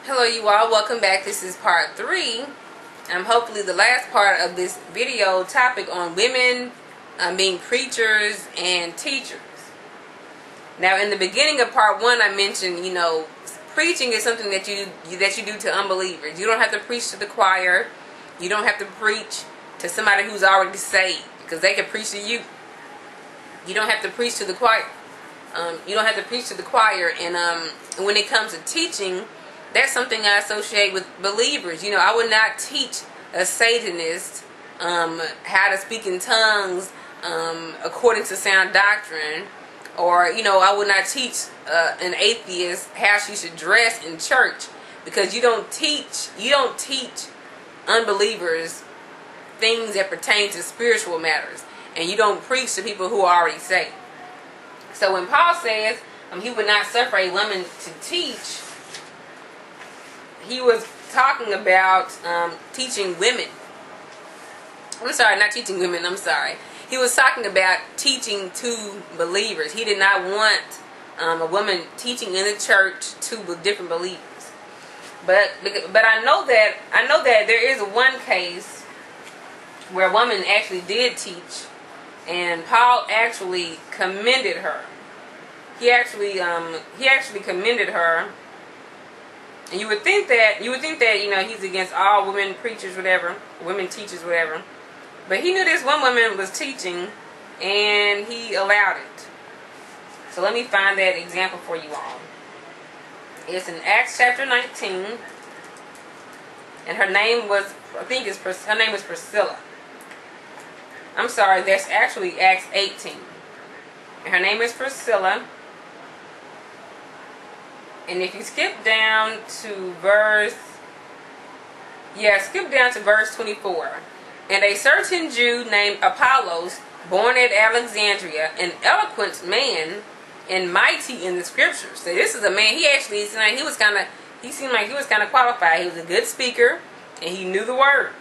Hello you all, welcome back. This is part 3. Hopefully the last part of this video topic on women being preachers and teachers. Now in the beginning of part 1 I mentioned, preaching is something that you do to unbelievers. You don't have to preach to the choir. You don't have to preach to somebody who's already saved, because they can preach to you. You don't have to preach to the choir. You don't have to preach to the choir. And when it comes to teaching, that's something I associate with believers. I would not teach a Satanist how to speak in tongues according to sound doctrine. Or, I would not teach an atheist how she should dress in church, because you don't teach unbelievers things that pertain to spiritual matters, and you don't preach to people who are already saved. So when Paul says he would not suffer a woman to teach, he was talking about teaching women. I'm sorry, not teaching women, I'm sorry. He was talking about teaching to believers. He did not want a woman teaching in the church to different believers. But I know that there is one case where a woman actually did teach, and Paul actually commended her. He actually commended her. And you would think that he's against all women preachers, whatever, women teachers, whatever. But he knew this one woman was teaching, and he allowed it. So let me find that example for you all. It's in Acts chapter 19, and her name was, her name was Priscilla. I'm sorry, that's actually Acts 18. And her name is Priscilla. And if you skip down to verse 24. And a certain Jew named Apollos, born at Alexandria, an eloquent man and mighty in the scriptures. So this is a man, he seemed like he was kind of qualified. He was a good speaker, and he knew the word.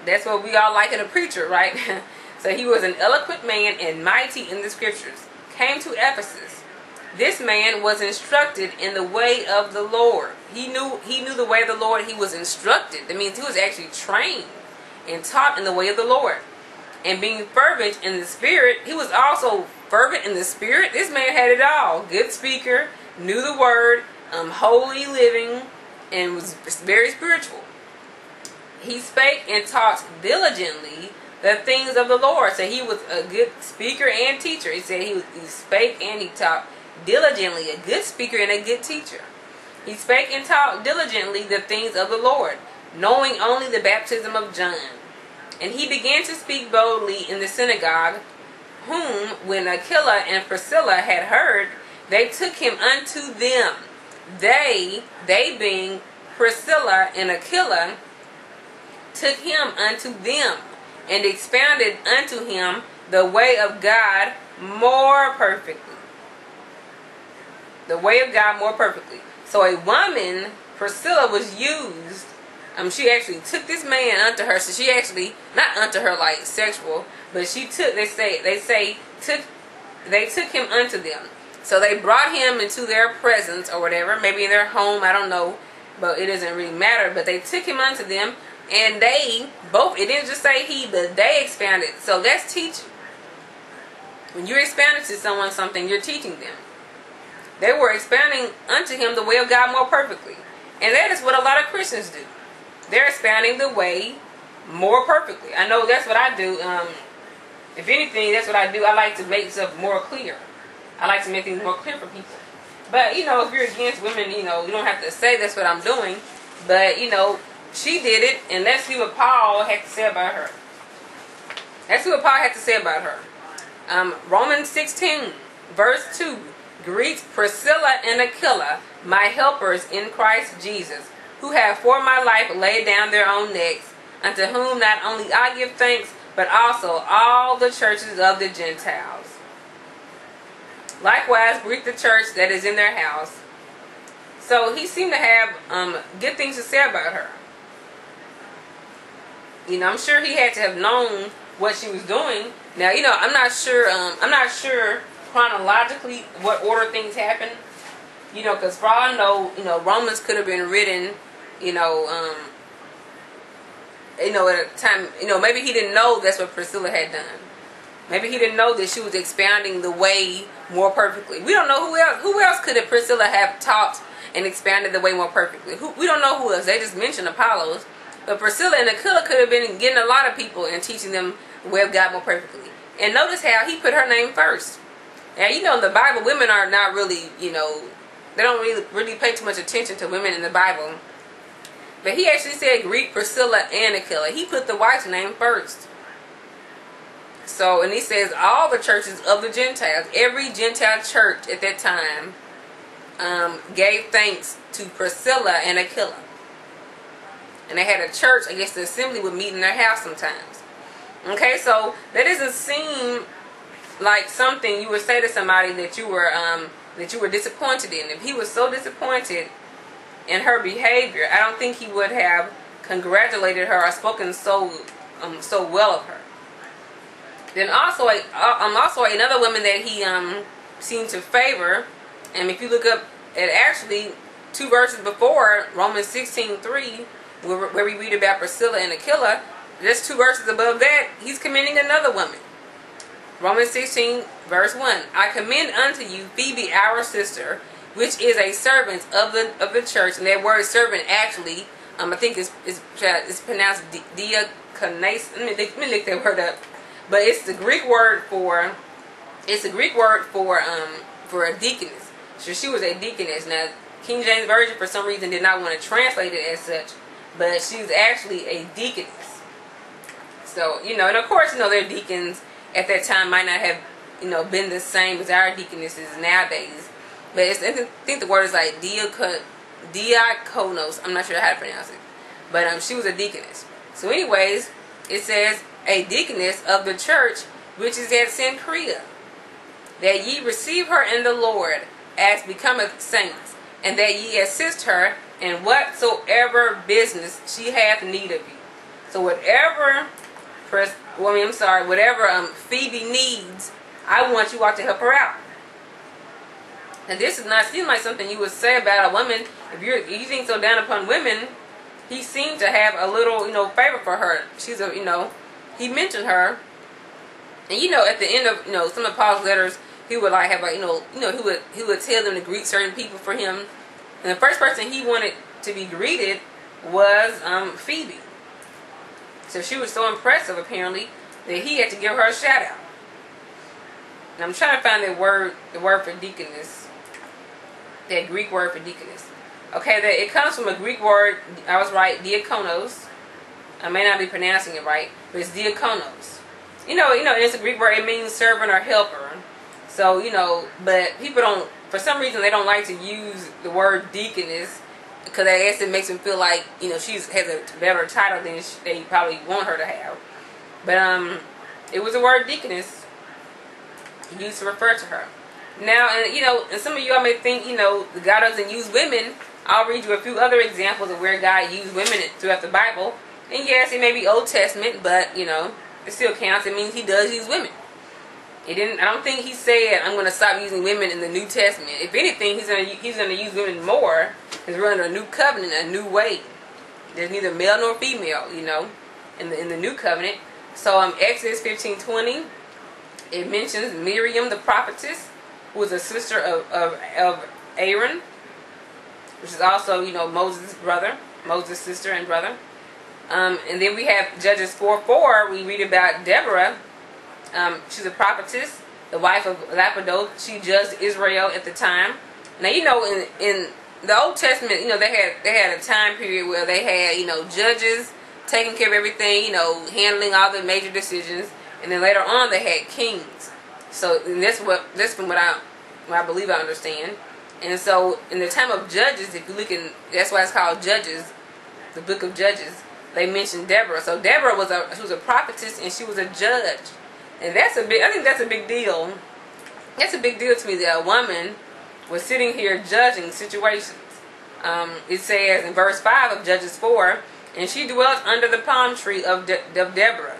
That's what we all like in a preacher, right? So he was an eloquent man and mighty in the scriptures. Came to Ephesus. This man was instructed in the way of the Lord. He knew the way of the Lord. He was instructed. That means he was actually trained and taught in the way of the Lord. And being fervent in the spirit, he was also fervent in the spirit. This man had it all. Good speaker, knew the word, holy living, and was very spiritual. He spake and taught diligently the things of the Lord. So he was a good speaker and teacher. He said he spake and he taught diligently, a good speaker and a good teacher. He spake and taught diligently the things of the Lord, knowing only the baptism of John. And he began to speak boldly in the synagogue, whom, when Aquila and Priscilla had heard, they took him unto them. They being Priscilla and Aquila, took him unto them, and expounded unto him the way of God more perfectly. The way of God more perfectly. So a woman, Priscilla, was used. She actually took this man unto her. So she actually, not unto her like sexual, but she took, they took him unto them. So they brought him into their presence or whatever, maybe in their home, I don't know, but it doesn't really matter. But they took him unto them, and they both, it didn't just say he, but they expounded. So that's teaching. When you're expounding to someone something, you're teaching them. They were expounding unto him the way of God more perfectly. And that is what a lot of Christians do. They're expounding the way more perfectly. I know that's what I do. If anything, that's what I do. I like to make stuff more clear. I like to make things more clear for people. But, if you're against women, you don't have to say that's what I'm doing. But, she did it. And let's see what Paul had to say about her. Let's see what Paul had to say about her. Romans 16, verse 2. Greet Priscilla and Aquila, my helpers in Christ Jesus, who have for my life laid down their own necks, unto whom not only I give thanks, but also all the churches of the Gentiles. Likewise, greet the church that is in their house. So he seemed to have good things to say about her. I'm sure he had to have known what she was doing. Now, I'm not sure chronologically what order things happened. You know, because for all I know, you know, Romans could have been written, you know, at a time, you know, maybe he didn't know that's what Priscilla had done. Maybe he didn't know that she was expounding the way more perfectly. We don't know who else. Who else could Priscilla have taught and expanded the way more perfectly? We don't know who else. They just mentioned Apollos. But Priscilla and Aquila could have been getting a lot of people and teaching them the way of God more perfectly. And notice how he put her name first. Now, you know, in the Bible, women are not really, you know, they don't really pay too much attention to women in the Bible. But he actually said Greek Priscilla and Aquila. He put the wife's name first. So, and he says all the churches of the Gentiles, every Gentile church at that time, gave thanks to Priscilla and Aquila. And they had a church, I guess the assembly would meet in their house sometimes. Okay, so that doesn't seem like something you would say to somebody that you were disappointed in. If he was so disappointed in her behavior, I don't think he would have congratulated her or spoken so well of her. Then also another woman that he seemed to favor, and if you look up at actually 2 verses before, Romans 16:3, where we read about Priscilla and Aquila, just 2 verses above that, he's commending another woman. Romans 16 verse 1, I commend unto you Phoebe our sister, which is a servant of the church. And that word servant actually, I think is pronounced diakonos. Let me look that word up. But it's the Greek word for a deaconess. So she was a deaconess. Now, King James Version for some reason did not want to translate it as such, but she was actually a deaconess. So, you know, and of course, you know, their deacons at that time might not have, you know, been the same as our deaconesses nowadays. But I think the word is like diakonos. I'm not sure how to pronounce it. But she was a deaconess. So anyways, it says, a deaconess of the church which is at Cenchrea, that ye receive her in the Lord as becometh saints, and that ye assist her in whatsoever business she hath need of you. So whatever Phoebe needs, I want you all to help her out. And this does not seem like something you would say about a woman. If you think so down upon women, he seemed to have a little, you know, favor for her. She's a, you know, he mentioned her, and you know, at the end of, you know, some of Paul's letters, he would like have a, he would tell them to greet certain people for him. And the first person he wanted to be greeted was Phoebe. So she was so impressive, apparently, that he had to give her a shout out. And I'm trying to find the word for deaconess, that Greek word for deaconess. Okay, that it comes from a Greek word. I was right, diakonos. I may not be pronouncing it right, but it's diakonos. You know, it's a Greek word. It means servant or helper. So, you know, but people don't, for some reason, they don't like to use the word deaconess, because I guess it makes them feel like, you know, she has a better title than they probably want her to have. But it was the word deaconess used to refer to her. Now, and you know, and some of y'all may think, you know, God doesn't use women. I'll read you a few other examples of where God used women throughout the Bible. And yes, it may be Old Testament, but you know, it still counts. It means He does use women. He didn't. I don't think He said, "I'm going to stop using women in the New Testament." If anything, He's going to use women more. Because we're under a new covenant, a new way. There's neither male nor female, you know, in the new covenant. So Exodus 15:20, it mentions Miriam the prophetess, who was a sister of Aaron, which is also, you know, Moses' brother, Moses' sister and brother. And then we have Judges 4:4. We read about Deborah. She's a prophetess, the wife of Lapidoth. She judged Israel at the time. Now, you know, in the Old Testament, you know, they had a time period where they had, you know, judges taking care of everything, you know, handling all the major decisions, and then later on they had kings. So and that's from what I believe I understand. And so in the time of Judges, if you look in, that's why it's called Judges, the book of Judges. They mentioned Deborah. So Deborah she was a prophetess and she was a judge, and I think that's a big deal. That's a big deal to me that a woman was sitting here judging situations. It says in verse 5 of Judges 4, and she dwelt under the palm tree of Deborah.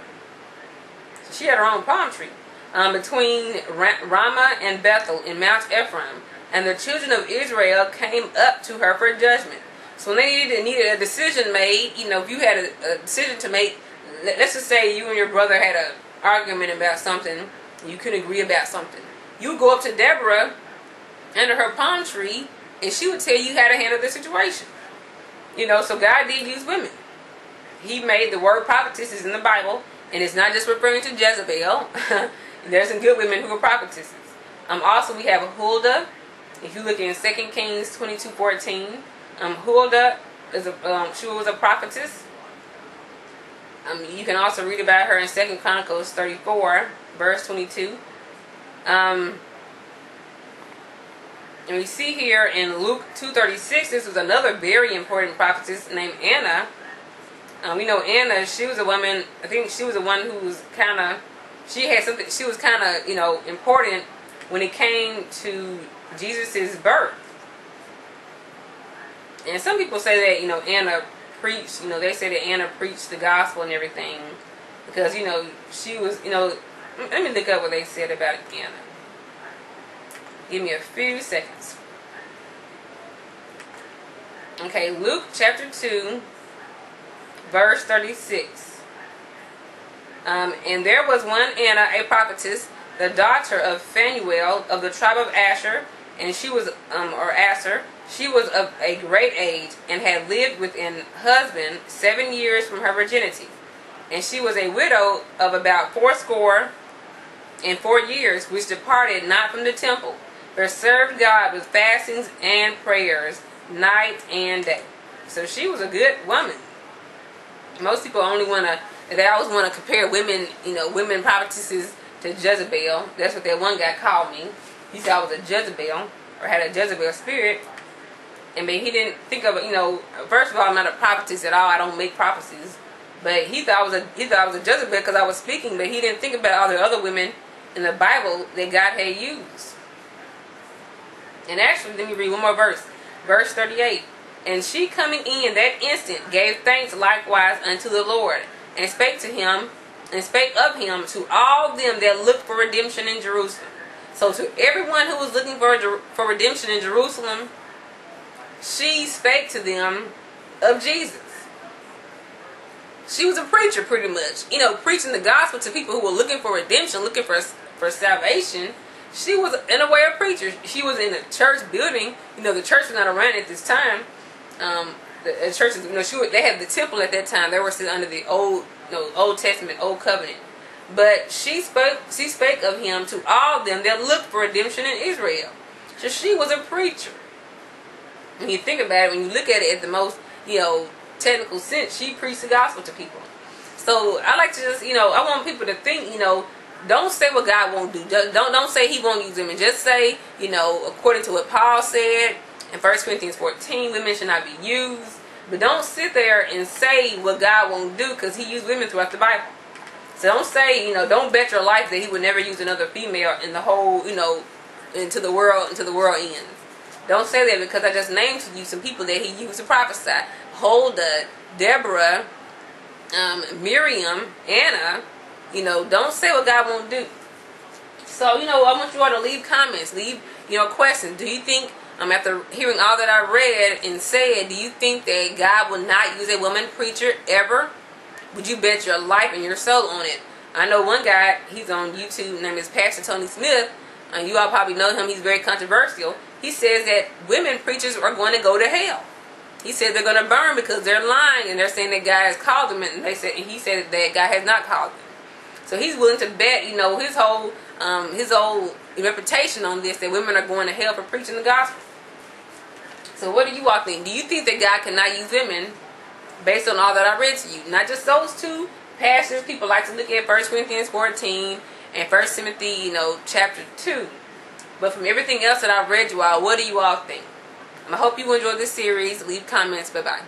So she had her own palm tree between Ramah and Bethel in Mount Ephraim. and the children of Israel came up to her for judgment. So when they needed a decision made, if you had a decision to make, let's just say you and your brother had an argument about something, you couldn't agree about something. You would go up to Deborah under her palm tree, and she would tell you how to handle the situation. So God did use women. He made the word prophetesses in the Bible, and it's not just referring to Jezebel. There's some good women who are prophetesses. Also, we have Huldah. If you look in 2 Kings 22:14, Huldah is she was a prophetess. You can also read about her in 2 Chronicles 34, verse 22. And we see here in Luke 2:36, this was another very important prophetess named Anna. We know Anna, she was a woman, I think she was the one who was she was kind of, important when it came to Jesus' birth. And some people say that, Anna preached, they say that Anna preached the gospel and everything. Because, she was, let me look up what they said about Anna. Give me a few seconds. Okay, Luke chapter 2, verse 36. And there was one Anna, a prophetess, the daughter of Phanuel of the tribe of Asher, and she was, or Asher, she was of a great age, and had lived with an husband 7 years from her virginity. And she was a widow of about 84 years, which departed not from the temple, but served God with fastings and prayers night and day. So she was a good woman. Most people they always want to compare women, women prophetesses to Jezebel. That's what that one guy called me. He said I was a Jezebel, or had a Jezebel spirit. And he didn't think of it, first of all, I'm not a prophetess at all. I don't make prophecies. But he thought I was a Jezebel because I was speaking, but he didn't think about all the other women in the Bible that God had used. And actually, let me read one more verse. Verse 38. And she coming in that instant gave thanks likewise unto the Lord, and spake of him to all them that looked for redemption in Jerusalem. So to everyone who was looking for redemption in Jerusalem, she spake to them of Jesus. She was a preacher pretty much. Preaching the gospel to people who were looking for redemption, looking for salvation. She was, in a way, a preacher. She was in a church building. The church was not around at this time. The churches, they had the temple at that time. They were still under the Old Testament, Old Covenant. But she spake of him to all them that looked for redemption in Israel. So she was a preacher. When you think about it, when you look at it at the most, technical sense, she preached the gospel to people. So I like to just, I want people to think, don't say what God won't do. Don't say he won't use women. Just say, according to what Paul said in 1 Corinthians 14, women should not be used. But don't sit there and say what God won't do, because he used women throughout the Bible. So don't say, don't bet your life that he would never use another female in the whole, until the world ends. Don't say that, because I just named to you some people that he used to prophesy. Huldah, Deborah, Miriam, Anna. Don't say what God won't do. So, I want you all to leave comments, leave, questions. Do you think, after hearing all that I read and said, do you think that God will not use a woman preacher ever? Would you bet your life and your soul on it? I know one guy, he's on YouTube, his name is Pastor Tony Smith. You all probably know him, he's very controversial. He says that women preachers are going to go to hell. He said they're going to burn because they're lying, and they're saying that God has called them, and he said that God has not called them. So he's willing to bet, his whole reputation on this, that women are going to hell for preaching the gospel. So what do you all think? Do you think that God cannot use women based on all that I read to you? Not just those two passages. People like to look at 1 Corinthians 14 and 1 Timothy, chapter 2. But from everything else that I've read you all, what do you all think? I hope you enjoyed this series. Leave comments. Bye-bye.